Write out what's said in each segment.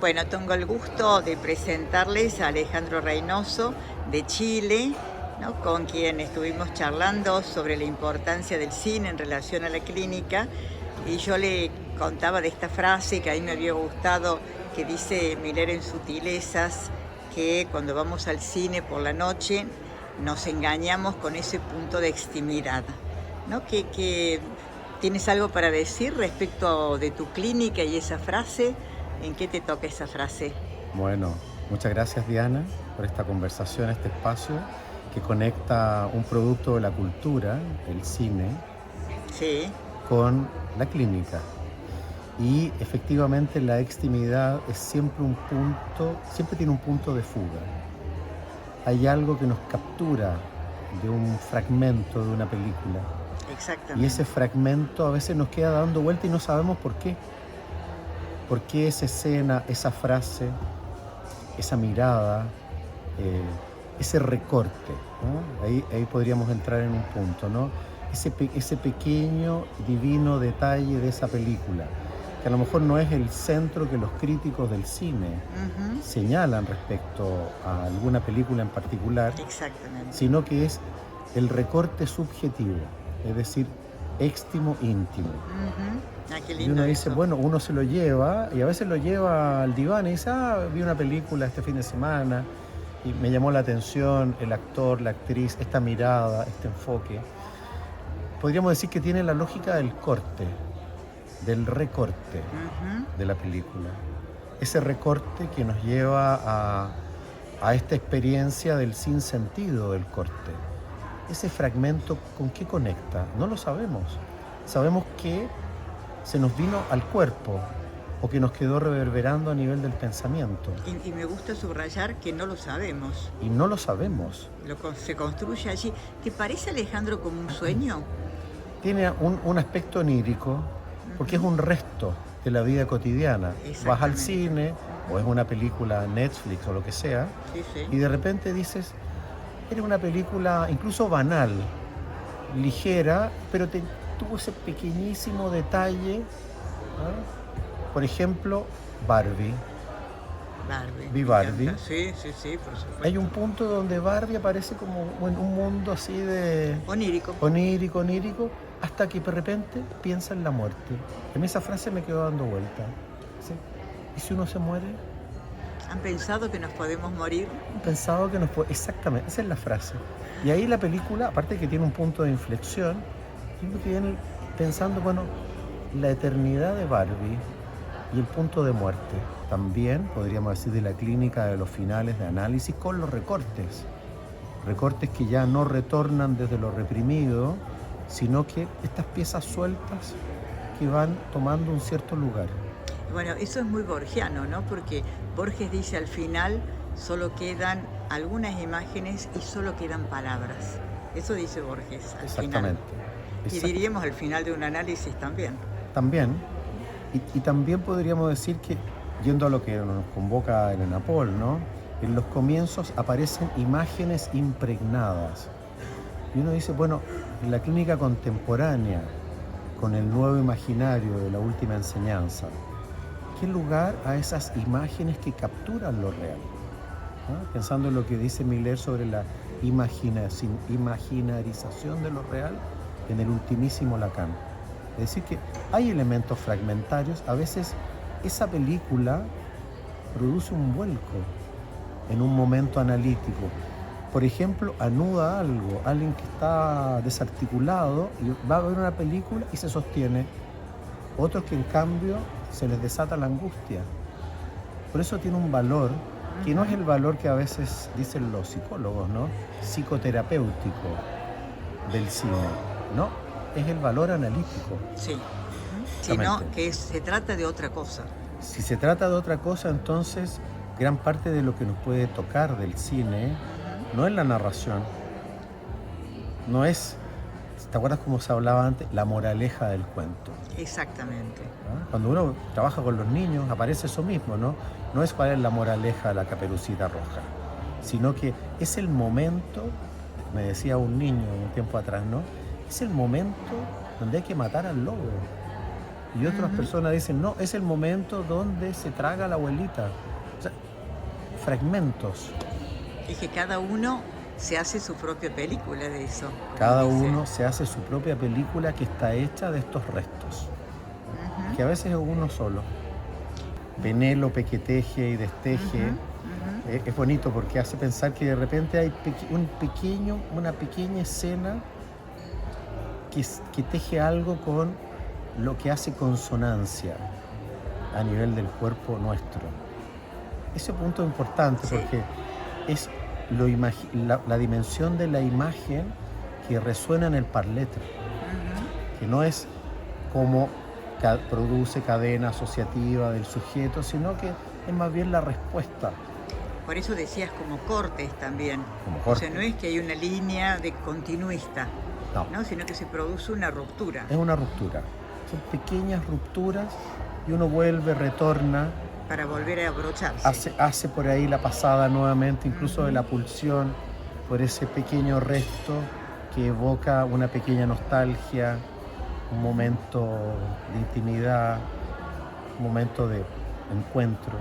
Bueno, tengo el gusto de presentarles a Alejandro Reynoso de Chile, ¿no? Con quien estuvimos charlando sobre la importancia del cine en relación a la clínica. Y yo le contaba de esta frase que a mí me había gustado, que dice Miller en Sutilezas, que cuando vamos al cine por la noche nos engañamos con ese punto de extimidad, ¿no? Que ¿tienes algo para decir respecto de tu clínica y esa frase? ¿En qué te toca esa frase? Bueno, muchas gracias Diana por esta conversación, este espacio que conecta un producto de la cultura, el cine, Sí, con la clínica. Y efectivamente la extimidad es siempre un punto, siempre tiene un punto de fuga. Hay algo que nos captura de un fragmento de una película y ese exactamente. fragmento a veces nos queda dando vuelta y no sabemos por qué. ¿Por qué esa escena, esa frase, esa mirada, eh, ese recorte, ¿no? Ahí podríamos entrar en un punto, ¿no? Ese pequeño, divino detalle de esa película, que a lo mejor no es el centro que los críticos del cine Ujú, señalan respecto a alguna película en particular, exactamente. sino que es el recorte subjetivo, es decir, éxtimo íntimo. Ujú. Ah, qué Y lindo uno dice, eso. bueno, uno se lo lleva y a veces lo lleva al diván y dice, vi una película este fin de semana y me llamó la atención el actor, la actriz, esta mirada, este enfoque. Podríamos decir que tiene la lógica del corte, del recorte Ujú. de la película. Ese recorte que nos lleva a esta experiencia del sinsentido del corte. Ese fragmento, ¿con qué conecta? No lo sabemos. Sabemos que se nos vino al cuerpo o que nos quedó reverberando a nivel del pensamiento. Y me gusta subrayar que no lo sabemos. Y no lo sabemos. Se construye allí. ¿Te parece, Alejandro, como un sueño? Tiene un aspecto onírico porque es Ujú, un resto de la vida cotidiana. Vas al exactamente. cine o es una película Netflix o lo que sea Sí, sí. y de repente dices, era una película incluso banal, ligera, pero tuvo ese pequeñísimo detalle. ¿Ah? Por ejemplo, Barbie. Barbie, Vi me Barbie. encanta. Sí, sí, sí, por Hay un supuesto. punto donde Barbie aparece como en un mundo así de Onírico. onírico, onírico, hasta que de repente piensa en la muerte. A mí esa frase me quedó dando vuelta. ¿Sí? ¿Y si uno se muere? ¿Han pensado que nos podemos morir? Pensado que nos puede... Exactamente, esa es la frase. Y ahí la película, aparte de que tiene un punto de inflexión, yo creo que viene pensando, bueno, la eternidad de Barbie y el punto de muerte. También podríamos decir de la clínica de los finales de análisis con los recortes. Recortes que ya no retornan desde lo reprimido, sino que estas piezas sueltas que van tomando un cierto lugar. Bueno, eso es muy borgiano, ¿no? Porque Borges dice al final solo quedan algunas imágenes y solo quedan palabras. Eso dice Borges al final. Exactamente. Y diríamos al final de un análisis también. También, y también podríamos decir que, yendo a lo que nos convoca Elena Paul, ¿no? En los comienzos aparecen imágenes impregnadas. Y uno dice, bueno, en la clínica contemporánea, con el nuevo imaginario de la última enseñanza, ¿qué lugar a esas imágenes que capturan lo real? ¿No? Pensando en lo que dice Miller sobre la imaginarización de lo real en el ultimísimo Lacan. Es decir, que hay elementos fragmentarios, a veces esa película produce un vuelco en un momento analítico. Por ejemplo, anuda algo, alguien que está desarticulado y va a ver una película y se sostiene. Otros que en cambio se les desata la angustia. Por eso tiene un valor que no es Ujú. el valor que a veces dicen los psicólogos, ¿no? Psicoterapéutico del cine, ¿no? Es el valor analítico, Sí. Ujú. Sino justamente. que se trata de otra cosa. Si se trata de otra cosa, entonces gran parte de lo que nos puede tocar del cine Ujú. no es la narración, no es, ¿te acuerdas cómo se hablaba antes? La moraleja del cuento. Exactamente. ¿Ah? Cuando uno trabaja con los niños aparece eso mismo, ¿no? No es cuál es la moraleja de la Caperucita Roja, sino que es el momento, me decía un niño un tiempo atrás, ¿no? Es el momento donde hay que matar al lobo. Y otras Ujú. personas dicen, no, es el momento donde se traga a la abuelita. O sea, fragmentos. Es que cada uno se hace su propia película de eso, como Cada dice. uno se hace su propia película que está hecha de estos restos, Ujú, que a veces es uno solo. Penélope que teje y desteje. ujú, ujú. Es bonito porque hace pensar que de repente hay una pequeña escena que teje algo con lo que hace consonancia a nivel del cuerpo nuestro. Ese punto es importante Sí. porque es la dimensión de la imagen que resuena en el par letra, Ujú. que no es como produce cadena asociativa del sujeto, sino que es más bien la respuesta Por eso decías como cortes también. como O sea, corte. no es que hay una línea de continuista, No, ¿no? Sino que se produce una ruptura es una ruptura. Son pequeñas rupturas y uno vuelve, retorna, para volver a abrocharse. hace por ahí la pasada nuevamente, incluso de la Ujú. pulsión, por ese pequeño resto que evoca una pequeña nostalgia, un momento de intimidad, un momento de encuentro.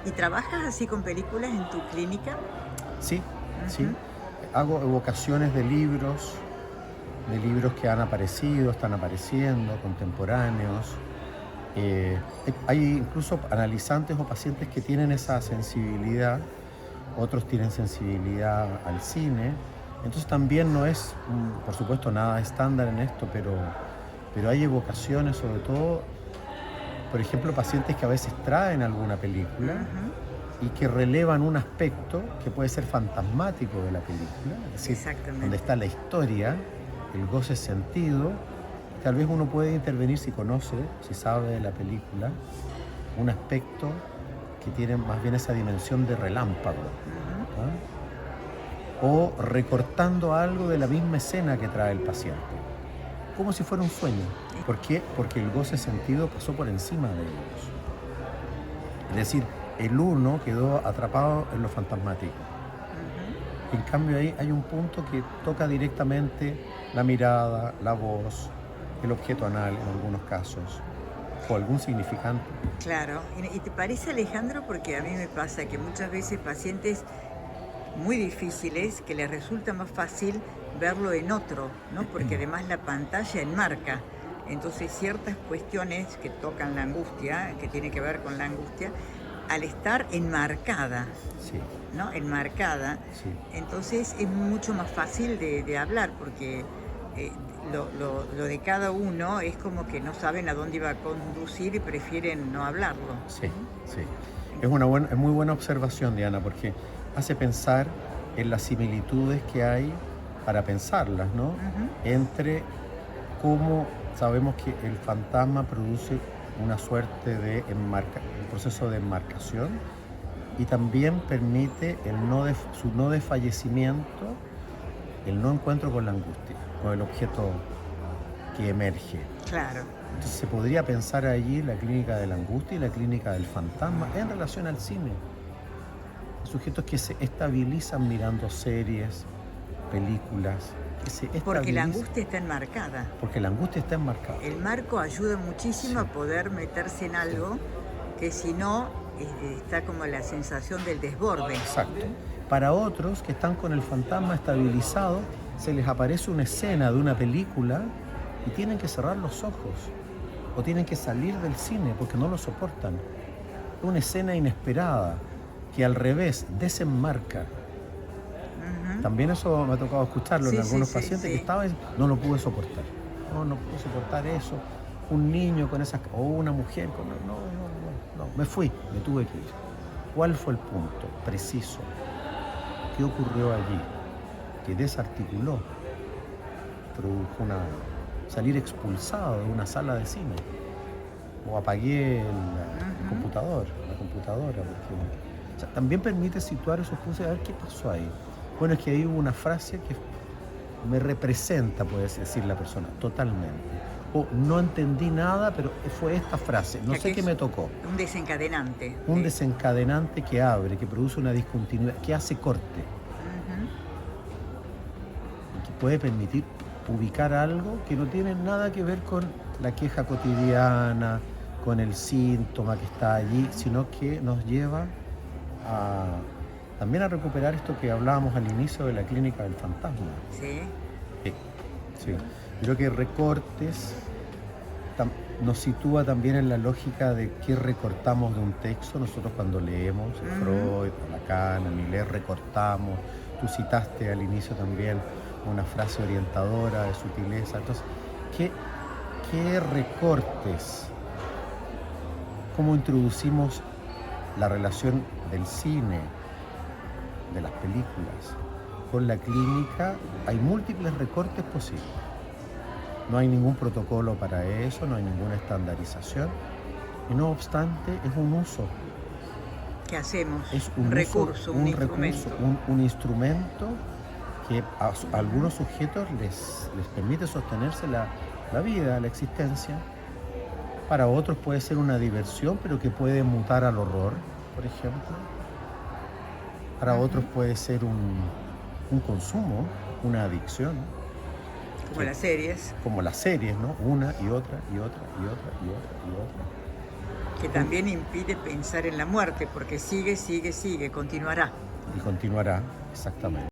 ¿Y trabajas así con películas en tu clínica? Sí, sí. Ujú. Hago evocaciones de libros que han aparecido, están apareciendo, contemporáneos. Hay incluso analizantes o pacientes que tienen esa sensibilidad, otros tienen sensibilidad al cine. Entonces también no es, por supuesto, nada estándar en esto, pero hay evocaciones, sobre todo, por ejemplo, pacientes que a veces traen alguna película Ujú. y que relevan un aspecto que puede ser fantasmático de la película, es decir, Exactamente. donde está la historia, el goce sentido. Tal vez uno puede intervenir si conoce, si sabe de la película, un aspecto que tiene más bien esa dimensión de relámpago, Ujú. ¿ah? O recortando algo de la misma escena que trae el paciente, como si fuera un sueño. ¿Por qué? Porque el goce sentido pasó por encima de ellos. Es decir, el uno quedó atrapado en lo fantasmático. Ujú. En cambio ahí hay un punto que toca directamente la mirada, la voz, el objeto anal en algunos casos, o algún significante. Claro. ¿Y te parece, Alejandro? Porque a mí me pasa que muchas veces pacientes muy difíciles que les resulta más fácil verlo en otro, ¿no? Porque además la pantalla enmarca. Entonces ciertas cuestiones que tocan la angustia, que tiene que ver con la angustia, al estar enmarcada, Sí, ¿no? Enmarcada, sí, entonces es mucho más fácil de hablar porque eh, lo de cada uno es como que no saben a dónde iba a conducir y prefieren no hablarlo. sí, sí. Es muy buena observación, Diana, porque hace pensar en las similitudes que hay para pensarlas, ¿no? Ujú. Entre cómo sabemos que el fantasma produce una suerte de un proceso de enmarcación y también permite su no desfallecimiento, el no encuentro con la angustia, con el objeto que emerge. Claro. Entonces se podría pensar allí la clínica de la angustia y la clínica del fantasma en relación al cine. Sujetos que se estabilizan mirando series, películas, que se Porque la estabilizan angustia está enmarcada. porque la angustia está enmarcada. El marco ayuda muchísimo Sí. a poder meterse en algo que si no está como la sensación del desborde. Exacto. Para otros que están con el fantasma estabilizado, se les aparece una escena de una película y tienen que cerrar los ojos o tienen que salir del cine porque no lo soportan. Una escena inesperada que al revés desenmarca. Ujú. También eso me ha tocado escucharlo en Sí, sí, algunos sí, pacientes que sí. estaban, no lo pude soportar. No pude soportar eso. Un niño con esas, o una mujer con, no, me fui, me tuve que ir. ¿Cuál fue el punto preciso? ¿Qué ocurrió allí? Que desarticuló, produjo salir expulsado de una sala de cine. O apagué el Ujú. la computadora, porque o sea, también permite situar esos puntos y a ver qué pasó ahí. Bueno, es que ahí hubo una frase que me representa, puede decir la persona, totalmente. O no entendí nada, pero fue esta frase, no O sea, sé que qué es me tocó. un desencadenante. Un desencadenante que abre, que produce una discontinuidad, que hace corte Ujú. y que puede permitir ubicar algo que no tiene nada que ver con la queja cotidiana, con el síntoma que está allí, sino que nos lleva también a recuperar esto que hablábamos al inicio de la clínica del fantasma. Sí. Sí. Creo que recortes nos sitúa también en la lógica de qué recortamos de un texto. Nosotros cuando leemos a Freud, a Lacan, a Millet, recortamos. Tú citaste al inicio también una frase orientadora de sutileza. Entonces, ¿qué recortes? ¿Cómo introducimos la relación del cine, de las películas, con la clínica? Hay múltiples recortes posibles. No hay ningún protocolo para eso, no hay ninguna estandarización. Y no obstante, es un uso. ¿Qué hacemos? Es un recurso, un instrumento. Un instrumento que a algunos sujetos les permite sostenerse la vida, la existencia. Para otros puede ser una diversión, pero que puede mutar al horror, por ejemplo. Para otros puede ser un consumo, una adicción. Como las series. Como las series, ¿no? Una y otra, y otra, y otra, y otra, y otra. Que también impide pensar en la muerte, porque sigue, continuará. Y continuará, exactamente.